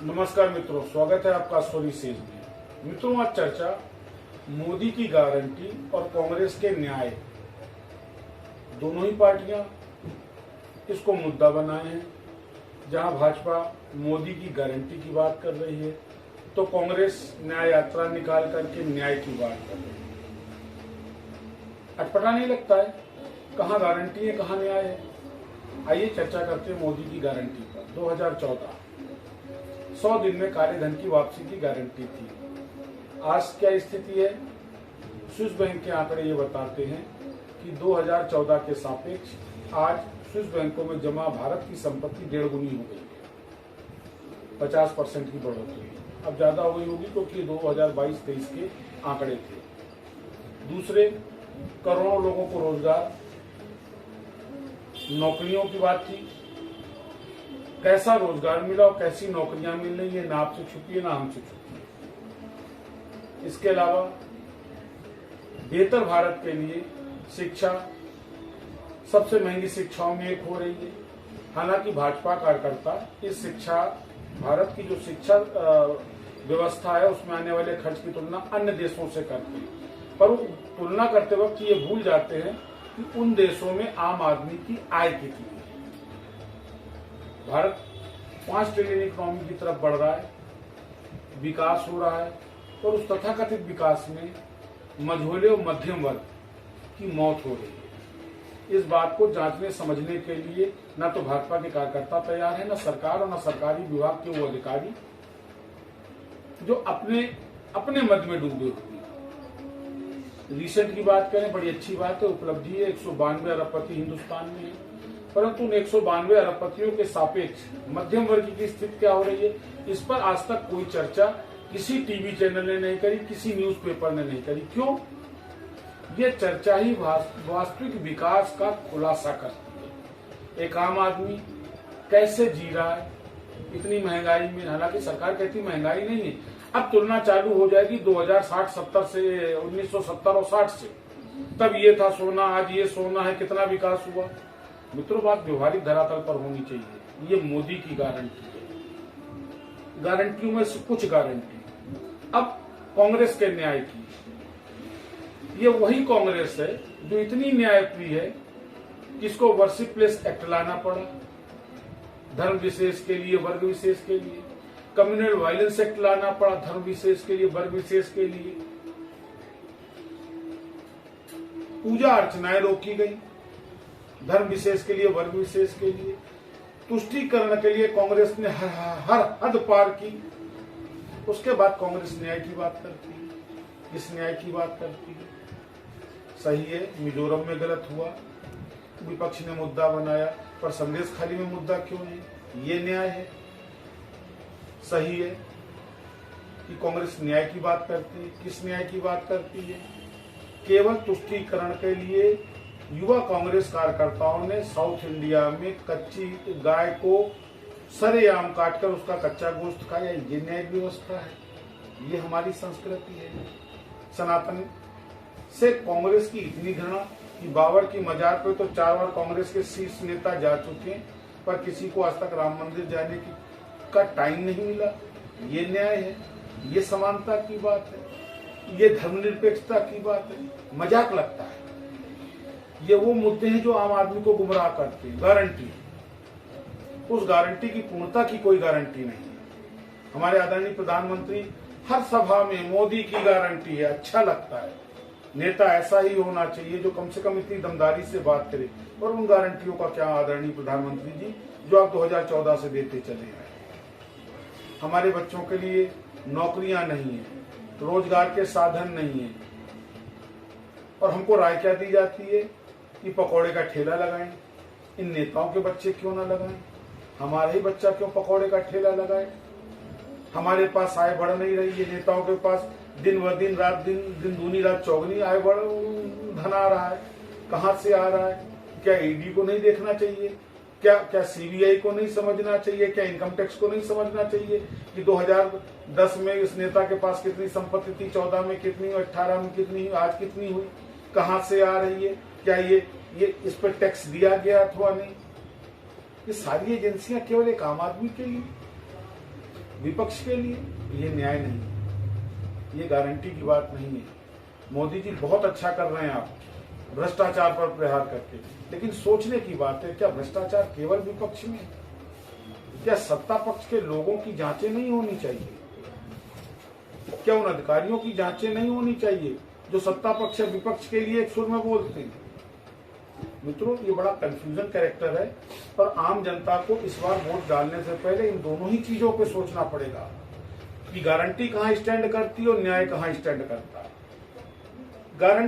नमस्कार मित्रों, स्वागत है आपका स्टोरी सेज में। मित्रों, आज चर्चा मोदी की गारंटी और कांग्रेस के न्याय, दोनों ही पार्टियां इसको मुद्दा बनाए हैं। जहां भाजपा मोदी की गारंटी की बात कर रही है तो कांग्रेस न्याय यात्रा निकाल करके न्याय की बात कर रही है। अटपटा नहीं लगता है? कहां गारंटी है, कहां न्याय है? आइए चर्चा करते हैं मोदी की गारंटी पर। 2014 100 दिन में काले धन की वापसी की गारंटी थी। आज क्या स्थिति है? स्विस बैंक के आंकड़े ये बताते हैं कि 2014 के सापेक्ष आज स्विस बैंकों में जमा भारत की संपत्ति 1.5 गुनी हो गई है। 50% की बढ़ोतरी। अब ज्यादा हो गई होगी क्योंकि 2022-23 के आंकड़े थे। दूसरे, करोड़ों लोगों को रोजगार, नौकरियों की बात थी। कैसा रोजगार मिला और कैसी नौकरियां मिल रही है, ना आपसे छुपी है ना हमसे छुपी है। इसके अलावा बेहतर भारत के लिए शिक्षा, सबसे महंगी शिक्षाओं में एक हो रही है। हालांकि भाजपा कार्यकर्ता इस शिक्षा, भारत की जो शिक्षा व्यवस्था है उसमें आने वाले खर्च की तुलना अन्य देशों से करते हैं, पर वो तुलना करते वक्त ये भूल जाते हैं कि उन देशों में आम आदमी की आय कितनी है। भारत 5 ट्रिलियन इकोनॉमी की तरफ बढ़ रहा है, विकास हो रहा है, और उस तथाकथित विकास में मझोले और मध्यम वर्ग की मौत हो रही है। इस बात को जांचने समझने के लिए न तो भाजपा के कार्यकर्ता तैयार है, न सरकार और न सरकारी विभाग के वो अधिकारी जो अपने मद में डूबे हुए। रिसेंट की बात करें, बड़ी अच्छी बात है, उपलब्धि है। 192 अरबपति हिंदुस्तान में है, परंतु उन 192 अरबपतियों के सापेक्ष मध्यम वर्ग की स्थिति क्या हो रही है, इस पर आज तक कोई चर्चा किसी टीवी चैनल ने नहीं करी, किसी न्यूज़पेपर ने नहीं करी। क्यों? ये चर्चा ही वास्तविक विकास का खुलासा करती है। एक आम आदमी कैसे जी रहा है इतनी महंगाई में। हालांकि सरकार कहती महंगाई नहीं है, अब तुलना चालू हो जाएगी 2060-70 से, 1970 और 60 से। तब ये था सोना, आज ये सोना है, कितना विकास हुआ। मित्रों, बात व्यवहारिक धरातल पर होनी चाहिए। ये मोदी की गारंटी है। गारंटियों में से कुछ गारंटी। अब कांग्रेस के न्याय की, ये वही कांग्रेस है जो इतनी न्यायप्रिय है कि इसको वर्शिप प्लेस एक्ट लाना पड़ा, धर्म विशेष के लिए, वर्ग विशेष के लिए। कम्युनल वायलेंस एक्ट लाना पड़ा, धर्म विशेष के लिए, वर्ग विशेष के लिए। पूजा अर्चनाएं रोकी गई, धर्म विशेष के लिए, वर्ग विशेष के लिए। तुष्टीकरण के लिए कांग्रेस ने हर हद पार की। उसके बाद कांग्रेस न्याय की बात करती है। इस न्याय की बात करती है। सही है, मिजोरम में गलत हुआ, विपक्ष ने मुद्दा बनाया, पर संदेश खाली में मुद्दा क्यों है? ये न्याय है। सही है कि कांग्रेस न्याय की बात करती है। किस न्याय की बात करती है? केवल तुष्टीकरण के लिए युवा कांग्रेस कार्यकर्ताओं ने साउथ इंडिया में कच्ची गाय को सरेआम काटकर उसका कच्चा गोश्त खाया। ये न्याय व्यवस्था है, ये हमारी संस्कृति है। सनातन से कांग्रेस की इतनी घृणा कि बाबर की मजार पे तो 4 बार कांग्रेस के शीर्ष नेता जा चुके हैं, पर किसी को आज तक राम मंदिर जाने का टाइम नहीं मिला। ये न्याय है, ये समानता की बात है, ये धर्मनिरपेक्षता की बात है। मजाक लगता है। ये वो मुद्दे हैं जो आम आदमी को गुमराह करते हैं। गारंटी, उस गारंटी की पूर्णता की कोई गारंटी नहीं है। हमारे आदरणीय प्रधानमंत्री हर सभा में मोदी की गारंटी है। अच्छा लगता है। नेता ऐसा ही होना चाहिए जो कम से कम इतनी दमदारी से बात करे। और उन गारंटियों का क्या, आदरणीय प्रधानमंत्री जी, जो आप 2014 से देते चले आए। हमारे बच्चों के लिए नौकरियां नहीं है, रोजगार के साधन नहीं है, और हमको राय क्या दी जाती है कि पकौड़े का ठेला लगाएं। इन नेताओं के बच्चे क्यों ना लगाएं? हमारा ही बच्चा क्यों पकौड़े का ठेला लगाए? हमारे पास आय बढ़ नहीं रही है, नेताओं के पास दिन व दिन, रात दिन दूनी रात चौगनी आय बढ़ धन आ रहा है। कहां से आ रहा है? क्या ईडी को नहीं देखना चाहिए? क्या सीबीआई को नहीं समझना चाहिए? क्या इनकम टैक्स को नहीं समझना चाहिए कि 2010 में इस नेता के पास कितनी संपत्ति थी, 14 में कितनी, 18 में कितनी, आज कितनी हुई, कहां से आ रही है? क्या ये इस पर टैक्स दिया गया अथवा नहीं? ये सारी एजेंसियां केवल एक आम आदमी के लिए। विपक्ष के लिए ये न्याय नहीं है, ये गारंटी की बात नहीं है। मोदी जी बहुत अच्छा कर रहे हैं आप भ्रष्टाचार पर प्रहार करके, लेकिन सोचने की बात है, क्या भ्रष्टाचार केवल विपक्ष में? क्या सत्ता पक्ष के लोगों की जांचें नहीं होनी चाहिए? क्या उन अधिकारियों की जांचें नहीं होनी चाहिए जो सत्ता पक्ष या विपक्ष के लिए एक सुर में बोलते हैं? मित्रों, ये बड़ा कंफ्यूजन कैरेक्टर है, पर आम जनता को इस बार वोट डालने से पहले इन दोनों ही चीजों पे सोचना पड़ेगा कि गारंटी कहां स्टैंड करती है और न्याय कहां स्टैंड करता है। गारंटी